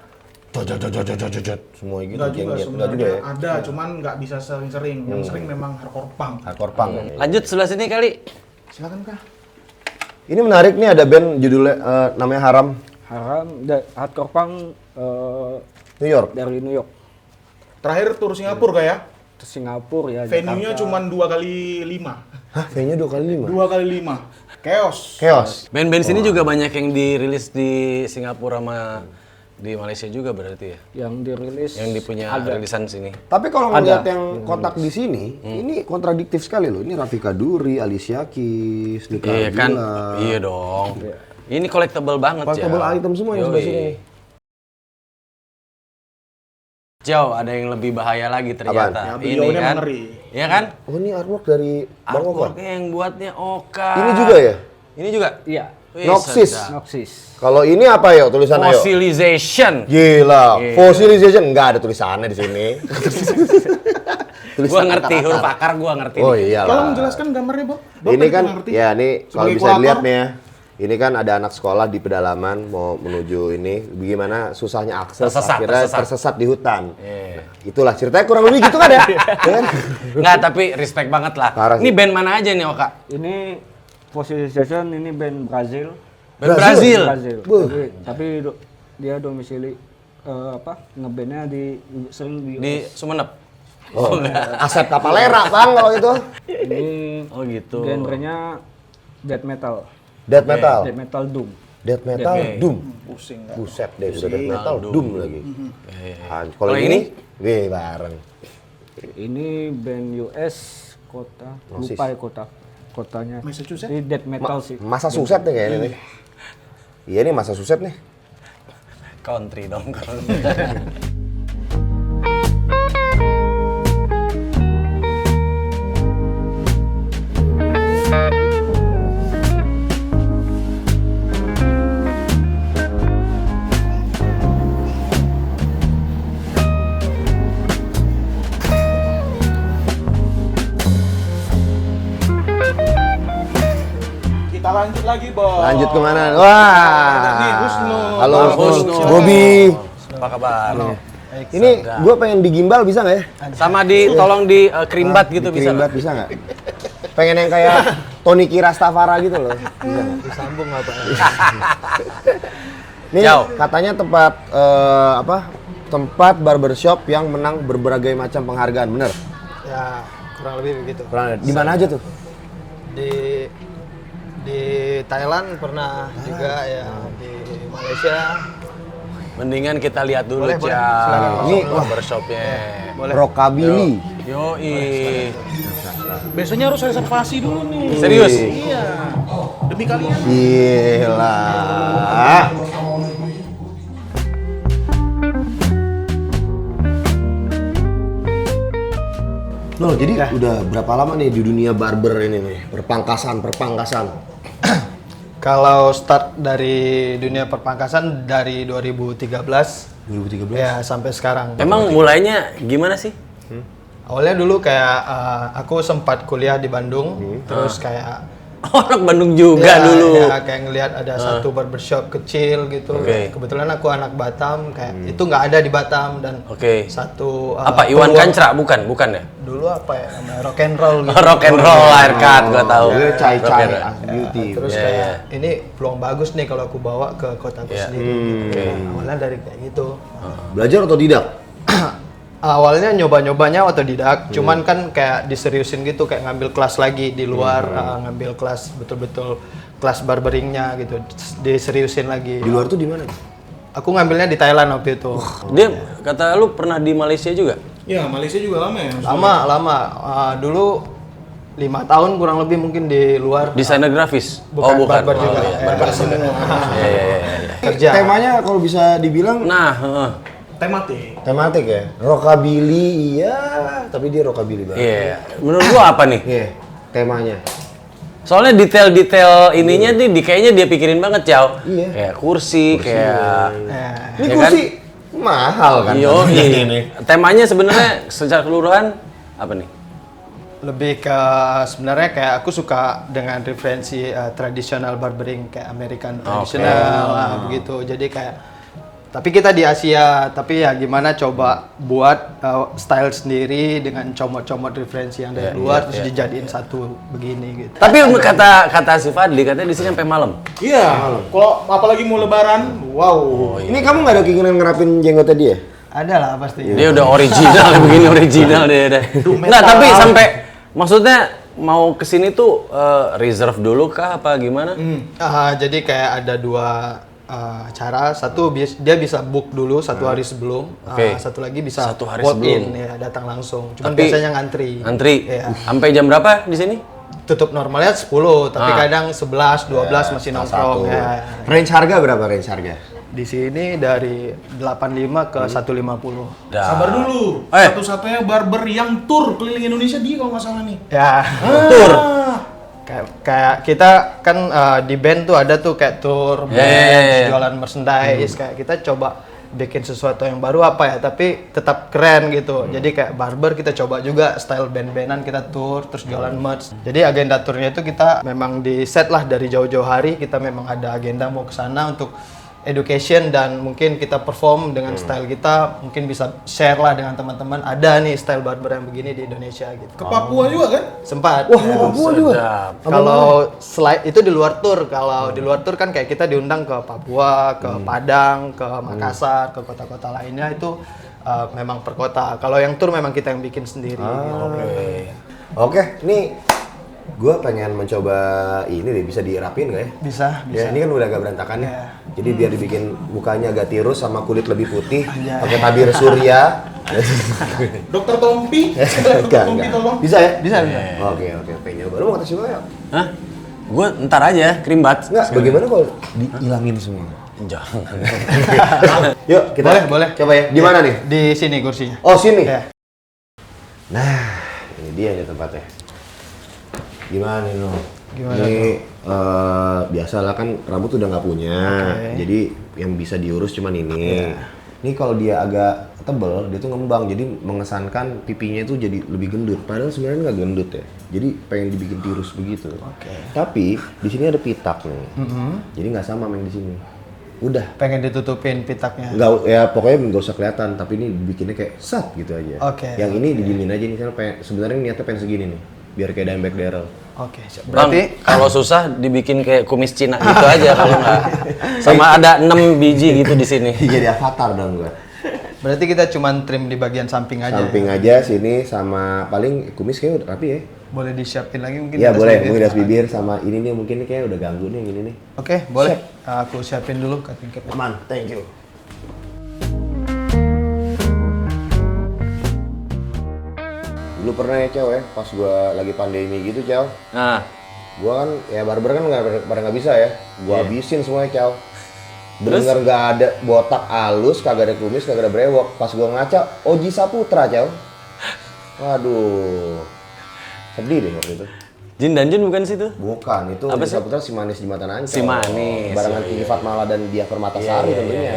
A: jot semua gitu.
D: Enggak juga
A: jengjet.
D: sebenarnya
A: Enggak juga ya?
D: ada, cuman nggak bisa sering-sering. Yang sering memang hardcore punk.
A: Hardcore punk.
B: Lanjut sebelah sini kali.
D: Silakan Kak.
A: Ini menarik nih, ada band judulnya namanya Haram
E: Haram, hardcore punk
A: New York.
E: dari New York.
D: Terakhir tur Singapura Kak ya?
E: Ke Singapura ya.
D: Venue-nya
E: Jakarta.
D: cuma 2x5.
A: Hah, V-nya 2x5?
D: 2x5. Chaos.
A: Chaos.
B: Band-band sini juga banyak yang dirilis di Singapura sama Di Malaysia juga berarti ya?
E: Yang dirilis
B: Yang dipunya rilisan sini.
A: Tapi kalau ngeliat yang kotak di sini, ini kontradiktif sekali loh. Ini Rafika Duri, Alicia Keys, Nika
B: Iya kan?
A: Ardila.
B: Iya dong. Ini collectible banget ya.
A: Collectible item semua yang sebelah sini.
B: Jauh, ada yang lebih bahaya lagi ternyata.
D: Apaan? Ya,
B: Ini
D: bionya
B: kan?
D: mengeri.
B: Iya kan?
A: Oh ini artwork dari Bang Oka.
B: Artworknya yang buatnya Oka.
A: Ini juga ya?
B: Ini juga?
E: Iya,
B: Wih,
A: Noxis.
B: sedap.
E: Noxis.
A: Kalau ini apa yo tulisannya yo?
B: Fossilization.
A: Gila, fossilization enggak ada tulisannya di sini.
B: Gua ngerti huruf akar, gua ngerti.
A: Oh
B: nih.
A: iya
D: Tolong
A: lah.
D: menjelaskan gambarnya, Bob. Bob
A: Ini
D: tadi
A: kan
D: nggak ngerti.
A: ya ini kalau
D: Sebagai
A: bisa
D: kurator.
A: dilihat nih ya. Ini kan ada anak sekolah di pedalaman mau menuju ini, bagaimana susahnya akses, akhirnya tersesat di hutan. Nah, itulah ceritanya kurang lebih gitu kan ya? Ya kan?
B: Nggak, tapi respect banget lah.
A: Parah
B: Ini
A: sih.
B: band mana aja nih Oka?
E: Ini Fossilization, ini band Brazil.
B: Band Brazil.
E: Tapi dia domisili ngebandnya sering
B: Di Sumeneb.
A: Oh, Asep Kapalera bang kalau itu.
E: Ini
B: Oh gitu.
E: genrenya death metal.
A: Death metal.
E: Death metal doom.
A: Death metal, doom.
D: Pusing kan.
A: Buset deh, udah death metal, doom lagi. Kalau
B: Kalau
A: ini,
B: ini?
A: wih bareng.
E: Ini band US kota,
A: Noxis.
E: lupa ya kotanya.
D: Massachusetts?
E: Ini death metal sih.
A: Masa suset nih kayaknya nih. Iya nih masa suset nih.
B: Country dong.
D: Kita lanjut lagi, Bob.
A: Lanjut kemana? Wah.
D: Ini Husnu.
A: Halo
B: Bang
A: Husnu.
B: Husnu.
A: Bobby.
B: Apa kabar?
A: Ini gue pengen digimbal bisa nggak ya?
B: Sama tolong di kerimbat gitu bisa
A: Dikirimbat
B: nggak?
A: bisa nggak? Pengen yang kayak Tony Kirastafara gitu loh. Bisa nggak?
E: Disambung apa?
A: Nih
B: Jauh.
A: katanya tempat tempat barbershop yang menang berbagai macam penghargaan, bener?
F: Ya, kurang lebih begitu.
A: Di mana aja tuh?
F: Di Thailand pernah juga ya, di Malaysia.
B: Mendingan kita lihat dulu,
F: Boleh, boleh.
B: Cal.
F: Silakan.
A: Ini, wah.
B: barbershopnya.
A: Rockabilly.
B: Yoi.
D: Biasanya harus reservasi dulu nih.
B: Serius?
D: Iya. Demi kalian.
A: Gila. Loh, jadi udah berapa lama nih di dunia barber ini nih? Perpangkasan.
F: Kalau start dari dunia perpangkasan dari 2013
A: 2013.
F: ya sampai sekarang.
B: Emang mulainya gimana sih?
F: Awalnya dulu kayak aku sempat kuliah di Bandung, terus kayak
B: Orang Bandung juga
F: ya,
B: dulu.
F: ya, kayak ngelihat ada satu barbershop kecil gitu.
B: Oke.
F: Kebetulan aku anak Batam, kayak itu nggak ada di Batam dan
B: Oke.
F: satu
B: Apa Iwan
F: peluang-
B: Kancra? Bukan ya?
F: Dulu apa ya namanya rock and roll gitu.
B: Rock and roll haircut gua tahu.
A: Dia
B: Rock
A: cai-cai
B: and roll.
A: beauty.
F: Terus
B: Iya,
F: kayak ini peluang bagus nih kalau aku bawa ke kotaku
B: Iya.
F: sendiri. Gitu. Awalnya dari kayak gitu.
A: Belajar atau tidak?
F: Awalnya nyoba-nyobanya otodidak, cuman kan kayak diseriusin gitu, kayak ngambil kelas lagi di luar, ngambil kelas betul-betul kelas barberingnya gitu, diseriusin lagi.
A: Di luar tuh di mana?
F: Aku ngambilnya di Thailand waktu itu.
B: Dia kata lu pernah di Malaysia juga?
D: Ya, Malaysia juga lama ya.
F: Lama. Dulu 5 tahun kurang lebih mungkin di luar.
B: Desainer grafis?
F: Bukan barber
B: Oh,
F: juga.
B: iya.
F: Barber semua.
B: Iya.
F: Kerja.
A: Temanya kalau bisa dibilang
B: Nah,
D: Tematik.
A: tematik ya. Rockabilly iya, tapi dia rockabilly banget.
B: iya. Menurut gua apa nih?
A: Iya, temanya.
B: Soalnya detail-detail ininya nih kayaknya dia pikirin banget, Ciao.
A: Iya.
B: Kayak kursi, kayak
A: Ini
B: Ya
A: kursi mahal kan?
B: Yo,
A: ini.
B: temanya sebenarnya secara keseluruhan apa nih?
F: Lebih ke sebenarnya kayak aku suka dengan referensi tradisional barbering kayak American tradisional begitu. Jadi kayak tapi kita di Asia, tapi ya gimana coba buat style sendiri dengan comot-comot referensi yang dari luar terus dijadiin satu begini gitu.
B: Tapi kata si Fadli katanya di sini sampai malam.
D: Iya. Kalau apalagi mau lebaran, wow.
A: Ini kamu nggak ada keinginan ngerapin jenggotnya dia?
F: Ada lah pasti.
B: Dia udah original begini original dia. Nggak, tapi sampai maksudnya mau kesini tuh reserve dulu kah apa gimana?
F: Jadi kayak ada dua acara, satu dia bisa book dulu satu hari sebelum, satu lagi bisa
B: Satu hari
F: walk
B: sebelum.
F: in ya, datang langsung. Cuman
B: Tapi
F: biasanya ngantri.
B: Antri. Sampai jam berapa di sini?
F: Tutup normalnya 10, tapi kadang 11, 12 masih nongkrong ya.
A: Range harga berapa range harga?
F: Di sini dari 85 ke 150.
D: Sabar dulu. Satu-satunya barber yang tour keliling Indonesia dia kalau nggak salah nih.
F: Ya.
B: Tur.
F: Kayak kita kan di band tuh ada tuh kayak tour, band, jualan merchandise, kayak kita coba bikin sesuatu yang baru apa ya, tapi tetap keren gitu. Jadi kayak barber kita coba juga style band-bandan, kita tour, terus jualan merch. Jadi agenda turnya itu kita memang di set lah dari jauh-jauh hari, kita memang ada agenda mau ke sana untuk education dan mungkin kita perform dengan style kita, mungkin bisa share lah dengan teman-teman, ada nih style barber yang begini di Indonesia gitu.
D: Ke Papua juga kan?
F: Sempat.
A: Wah, Papua juga.
F: Kalau slide itu di luar tour, kalau di luar tour kan kayak kita diundang ke Papua, ke Padang, ke Makassar, ke kota-kota lainnya itu memang per kota. Kalau yang tour memang kita yang bikin sendiri.
A: Oke, nih gue pengen mencoba ini deh, bisa dirapin nggak ya?
F: Bisa.
A: Ya, ini kan udah agak berantakan nih. Jadi biar dibikin mukanya agak tirus sama kulit lebih putih, pakai tabir surya.
D: Dokter Tompi.
A: Enggak.
D: Tolong.
A: Bisa ya?
F: Bisa.
A: Oke, pengen nyoba. Lu mau tes juga ya?
B: Hah? Gue ntar aja, krimbat.
A: Enggak, bagaimana kalau dihilangin semua?
B: Jangan.
A: Yuk, kita
F: Boleh.
A: coba ya. Di mana nih?
F: Di sini kursinya.
A: Oh, sini.
F: Ya.
A: Nah, ini dia nih tempatnya. Gimana nih, No?
F: Gimana,
A: ini biasalah kan rambut udah nggak punya, jadi yang bisa diurus cuman ini. Ini kalau dia agak tebel, dia tuh ngembang, jadi mengesankan pipinya itu jadi lebih gendut. Padahal sebenarnya nggak gendut ya. Jadi pengen dibikin tirus begitu. Tapi di sini ada pitak nih, jadi nggak sama yang di sini. Udah.
F: Pengen ditutupin pitaknya.
A: Nggak, ya pokoknya nggak usah kelihatan, tapi ini bikinnya kayak sat gitu aja. Yang ini didiemin aja nih, sebenarnya niatnya pengen segini nih, biar kayak Dimebag Darrell.
F: Oke,
B: Bang,
F: berarti
B: kalau susah dibikin kayak kumis Cina gitu aja kalau nggak. Sama ada 6 biji gitu di sini.
A: Jadi avatar dong gua.
F: berarti kita cuman trim di bagian samping aja.
A: Samping
F: ya?
A: aja sini sama paling kumis kayak udah rapi ya.
F: Boleh disiapin lagi mungkin.
A: Iya
F: atas
A: boleh,
F: bibir.
A: mungkin das bibir sama ini nih mungkin nih kayak udah ganggu nih yang ini nih.
F: Oke, boleh. Aku siapin dulu cutting cap.
A: Aman, thank you. Dulu pernah ya Chow ya, pas gua lagi pandemi gitu Chow.
B: Nah,
A: Gua kan ya barber kan nggak bisa ya. Gua habisin semuanya Chow. Bener nggak ada botak halus, kagak ada kumis, kagak ada brewok. Pas gua ngaca, Oji Saputra Chow. Waduh, sedih deh waktu itu.
B: Jin dan Jun bukan situ?
A: Bukan, itu
B: Apa
A: Oji
B: sih?
A: Saputra si manis di mata Ancol.
B: Si manis,
A: Barengan Tinggi Fatmala dan Diah Permatasari tentunya.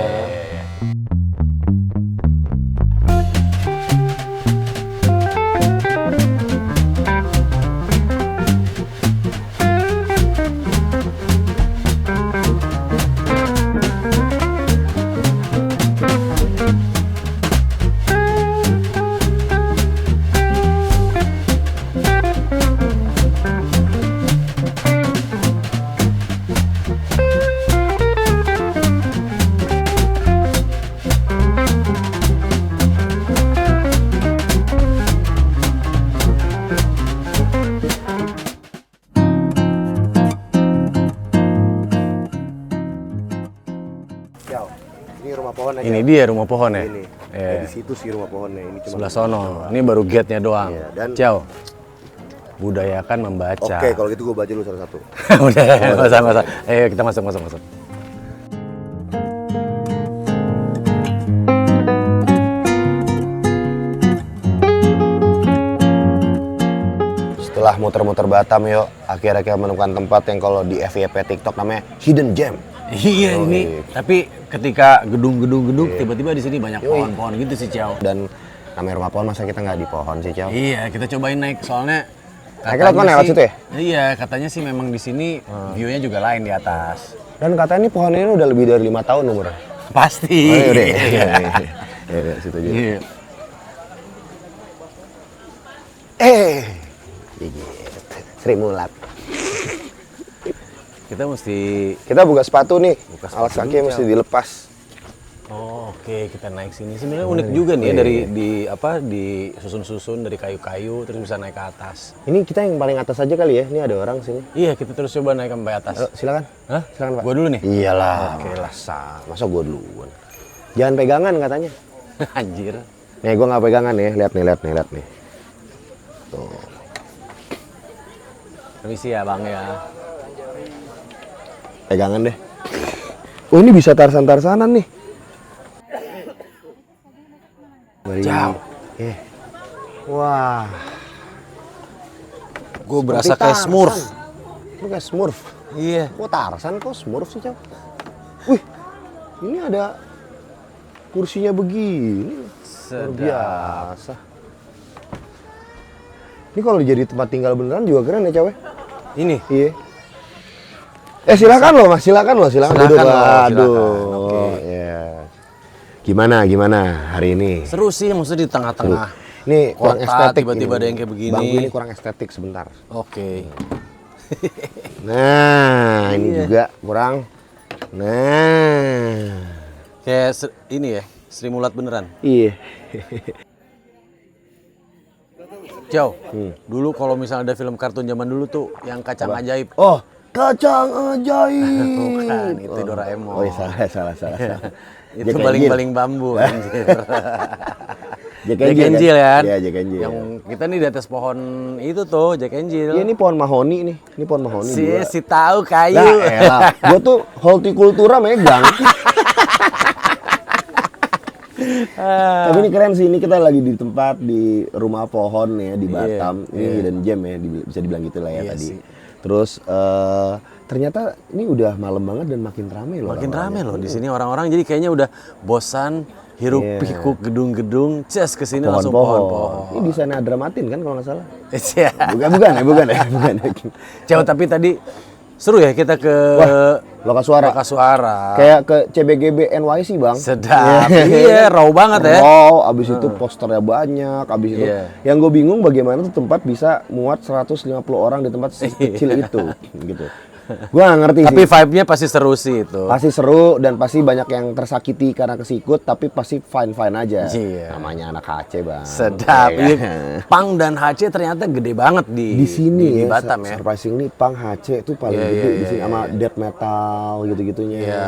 A: Chow, ini rumah pohonnya.
B: Ini
A: Chow.
B: dia rumah pohon ya?
A: Ini. Di situ sih rumah pohonnya. Ini cuma
B: Sebelah sono. Ini baru gate-nya doang.
A: Iya, dan-
B: Ciao. Budayakan membaca.
A: Oke, kalau gitu gue baca dulu satu-satu.
B: Udah, nggak usah. Ayo kita masuk.
A: Setelah muter-muter Batam yuk, akhirnya kita menemukan tempat yang kalau di FYP TikTok namanya Hidden Gem.
B: Iya ini. Tapi ketika gedung-gedung tiba-tiba di sini banyak pohon-pohon gitu sih, Ciao.
A: Dan namanya rumah pohon, masa kita nggak di pohon sih, Chow?
B: Iya, kita cobain naik soalnya.
A: Naik lewat situ ya?
B: Iya, katanya sih memang di sini view-nya juga lain di atas.
A: Dan katanya ini pohon ini udah lebih dari 5 tahun umurnya.
B: Pasti.
A: Oh, iya. Ya, situ aja.
B: Iya.
A: Gitu. Sri Mulat.
B: Kita mesti
A: Kita buka sepatu nih.
B: Buka sepatu
A: Alas kaki
B: dulu,
A: mesti
B: Chow.
A: dilepas.
B: oh. Oke, kita naik sini. Sebenarnya unik juga nih ya, di susun-susun dari kayu-kayu terus bisa naik ke atas.
A: Ini kita yang paling atas aja kali ya. Ini ada orang sini.
B: Iya, kita terus coba naik sampai atas.
A: Silakan.
B: Hah?
A: Silakan, Pak.
B: Gua dulu nih.
A: Iyalah. Oke lah, masa gua duluan. Jangan pegangan katanya.
B: Anjir.
A: Nih, gua nggak pegangan ya. Lihat nih. Tuh.
B: Permisi ya, Bang ya.
A: Pegangan deh. Oh, ini bisa tarsan-tarsanan nih.
B: Jauh.
A: Wah.
B: Gue
A: Seperti
B: berasa kayak
A: Tarzan.
B: Smurf.
A: Lu kayak Smurf.
B: Iya.
A: Kok Tarzan kok Smurf sih, Cow? Wih. Ini ada kursinya begini. Luar biasa. Ini kalau jadi tempat tinggal beneran juga keren ya, Cow?
B: Ini.
A: Iya. Silakan loh, Mas. Silakan duduk.
B: Silakan.
A: Aduh.
B: Oke.
A: Ya. Gimana hari ini?
B: Seru sih, maksudnya di tengah-tengah.
A: Ini kurang
B: Kota,
A: estetik.
B: tiba-tiba
A: ini.
B: ada yang kayak begini.
A: Bangku ini kurang estetik sebentar.
B: Oke.
A: Nah, ini juga kurang. Nah.
B: Kayak ini ya, Sri Mulat beneran.
A: Iya.
B: Jauh. Dulu kalau misalnya ada film kartun zaman dulu tuh yang kacang ajaib.
A: Oh, kacang ajaib.
B: Bukan, itu Doraemon.
A: Oh, iya, salah.
B: Itu
A: Jack
B: baling-baling bambu anjir.
A: Jack
B: Jack
A: Angel
B: Angel kan?
A: Iya, Jack Angel.
B: Yang kita nih di atas pohon itu tuh, Jack Angel.
A: Iya, ini pohon mahoni nih. Ini pohon mahoni.
B: Si tahu kayu.
A: Lah, elah. Gua tuh hortikultura megang. Tapi ini keren sih, ini kita lagi di tempat di rumah pohon ya di Batam. Ini hidden gem ya, bisa dibilang gitu lah ya tadi.
B: sih.
A: Terus ternyata ini udah malam banget dan makin ramai loh.
B: Makin rame
A: orang-orangnya.
B: loh di sini orang-orang, jadi kayaknya udah bosan hiruk pikuk gedung-gedung, ces ke sini langsung pohon-pohon.
A: Ini desainnya Dramatin kan kalau nggak salah.
B: Iya.
A: Bukan ya.
B: Jauh, tapi tadi seru ya kita ke
A: Loka Suara.
B: Loka Suara.
A: Kayak ke CBGB NYC, Bang.
B: Sedap. Iya, raw banget ya.
A: Wow, abis itu posternya banyak, abis itu
B: Iya.
A: yang gue bingung bagaimana tuh tempat bisa muat 150 orang di tempat kecil itu, gitu. Gue nggak ngerti
B: Tapi
A: sih.
B: vibe-nya pasti seru sih itu.
A: Pasti seru dan pasti banyak yang tersakiti karena kesikut, tapi pasti fine aja.
B: Iya.
A: Namanya anak Aceh, Bang.
B: Sedap.
A: Iya
B: Iya.
A: kan?
B: Pang dan HC ternyata gede banget
A: Di sini
B: di
A: ya,
B: Batam ya.
A: surprisingly Pang HC itu paling
B: Iya,
A: gede
B: iya,
A: di sini
B: iya,
A: sama
B: iya.
A: death metal gitu-gitunya.
B: Iya.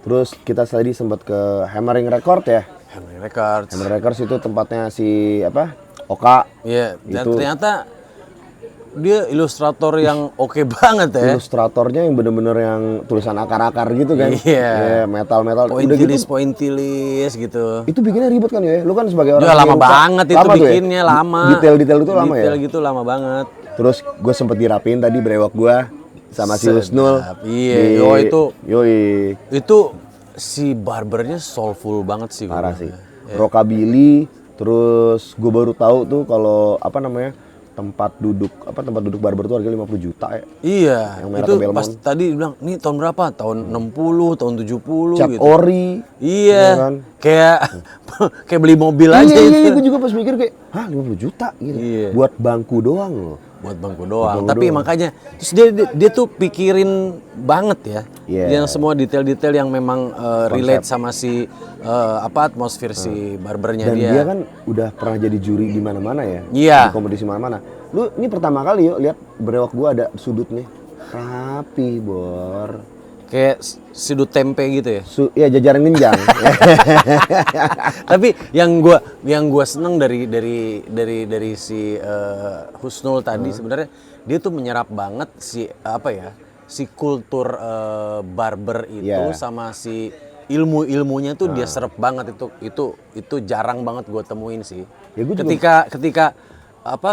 A: Terus kita tadi sempat ke Hammering Record ya.
B: Hammering Records.
A: Hammering Records itu tempatnya si Oka.
B: Iya, dan
A: Itu.
B: ternyata dia ilustrator yang oke banget ya.
A: Ilustratornya yang bener-bener yang tulisan akar-akar gitu kan.
B: Iya.
A: Metal-metal.
B: Pointilis gitu.
A: Itu bikinnya ribet kan ya? Lu kan sebagai orang
B: Udah lama
A: yang suka-
B: banget itu
A: lama tuh ya?
B: bikinnya, lama.
A: Detail-detail itu lama ya?
B: Detail gitu lama banget.
A: Terus gue sempet dirapiin tadi brewok gue sama si Husnul.
B: Sedap. Iya,
A: Yoi.
B: Itu si barbernya soulful banget sih. gua.
A: Parah sih. Rockabilly, terus gue baru tahu tuh kalau tempat duduk barber tuh harga 50 juta ya.
B: Iya,
A: Yang merah
B: itu
A: Belmont.
B: pas tadi bilang, nih tahun berapa? Tahun 60, tahun 70
A: Cat
B: gitu.
A: ori.
B: Iya,
A: ya kan?
B: kayak beli mobil aja
A: Iya,
B: itu.
A: gue juga pas mikir kayak, hah 50 juta gitu.
B: Iya.
A: Buat bangku doang loh.
B: Buat bangku doang.
A: Bangku
B: Tapi
A: doang.
B: makanya terus dia tuh pikirin banget ya.
A: Iya.
B: Yang semua detail-detail yang memang relate sama si atmosfer si barbernya
A: Dan
B: dia.
A: dia kan udah pernah jadi juri di mana-mana ya.
B: Iya.
A: Di kompetisi mana-mana. Lu ini pertama kali yuk lihat brewok gua ada sudut nih. Rapi, Bor.
B: Kayak sudut tempe gitu ya.
A: Ya jajaran genjang.
B: Tapi yang gua seneng dari si Husnul tadi sebenarnya dia tuh menyerap banget si kultur barber itu
A: Iya.
B: sama si ilmunya tuh dia serap banget itu jarang banget gua temuin sih.
A: Ya, gua juga-
B: ketika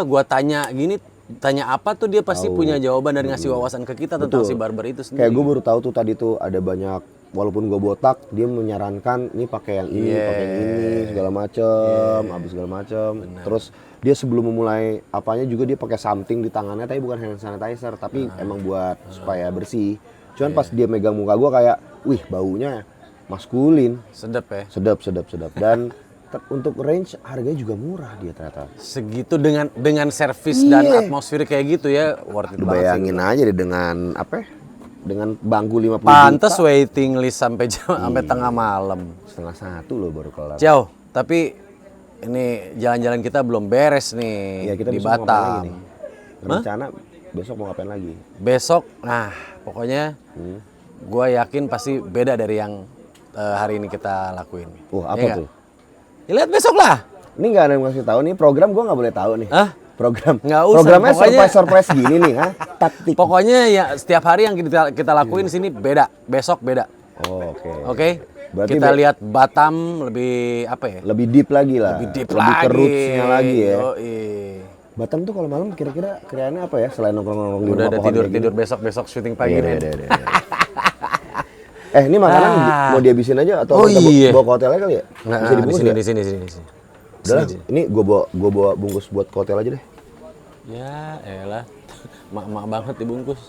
B: gua tanya apa tuh dia pasti punya jawaban dan ngasih wawasan ke kita tentang si barber itu sendiri.
A: Kayak gue baru tahu tuh tadi tuh ada banyak, walaupun gue botak, dia menyarankan ini pakai yang ini, pakai yang ini segala macem, habis segala macem. Terus dia sebelum memulai apanya juga dia pakai something di tangannya, tapi bukan hand sanitizer, tapi emang buat supaya bersih. Cuman pas dia megang muka gue kayak, wih baunya maskulin,
B: Sedap ya.
A: sedap. Dan untuk range harganya juga murah dia ternyata.
B: Segitu dengan servis dan atmosfer kayak gitu ya, worth it
A: Lu
B: banget sih.
A: bayangin aja deh dengan dengan bangku 50
B: Pantes
A: juta.
B: waiting list sampai sampai tengah malam.
A: 12:30 loh baru kelar.
B: Jauh, tapi ini jalan-jalan kita belum beres nih
A: Ya kita
B: di
A: besok mau ngapain lagi
B: Batam.
A: nih? Rencana besok mau ngapain lagi?
B: Besok, nah pokoknya gue yakin pasti beda dari yang hari ini kita lakuin.
A: Apa
B: Iya
A: tuh?
B: nggak? Ya, lihat besok lah.
A: Ini nggak ada yang ngasih tahu nih program gue nggak boleh tahu nih.
B: Hah?
A: Program.
B: Nggak usah,
A: Programnya
B: pokoknya-
A: surprise gini nih, taktik.
B: Pokoknya ya setiap hari yang kita lakuin di sini beda. Besok beda.
A: Oh, oke.
B: Oke?
A: Berarti
B: Kita lihat Batam lebih apa ya?
A: lebih deep lagi lah.
B: Lebih deep
A: lebih
B: lagi.
A: ke roots-nya lagi ya.
B: Yoi.
A: Batam tuh kalau malam kira-kira kiraannya apa ya selain nongkrong-nongkrong di
B: Udah
A: rumah
B: ada
A: pohon kayak
B: tidur
A: gini?
B: besok syuting pagi
A: Iya,
B: nih.
A: iya, iya, iya. Ini makanan mau dihabisin aja atau
B: Oh,
A: kita
B: iya.
A: bawa ke hotelnya kali ya?
B: Nah,
A: Bisa dibungkus
B: di
A: nggak?
B: sini.
A: Udah lah, ini gua bawa bungkus buat ke hotel aja deh.
B: Ya, elah. Mak-mak banget dibungkus.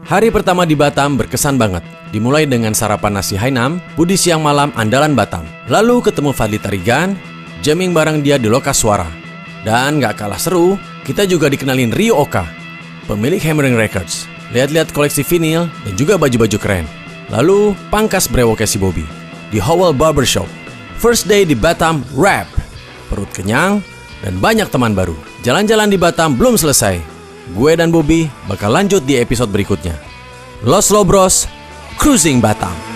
B: Hari pertama di Batam berkesan banget. Dimulai dengan sarapan nasi Hainam, Budi siang malam andalan Batam. Lalu ketemu Fadli Tarigan, jamming bareng dia di Loka Suara. Dan gak kalah seru, kita juga dikenalin Rio Oka, pemilik Hammering Records. Lihat-lihat koleksi vinil dan juga baju-baju keren. Lalu pangkas brewoknya si Bobby di Howell Barbershop. First day di Batam rap. Perut kenyang dan banyak teman baru. Jalan-jalan di Batam belum selesai. Gue dan Bobby bakal lanjut di episode berikutnya. Los Lobros, Cruising Batam.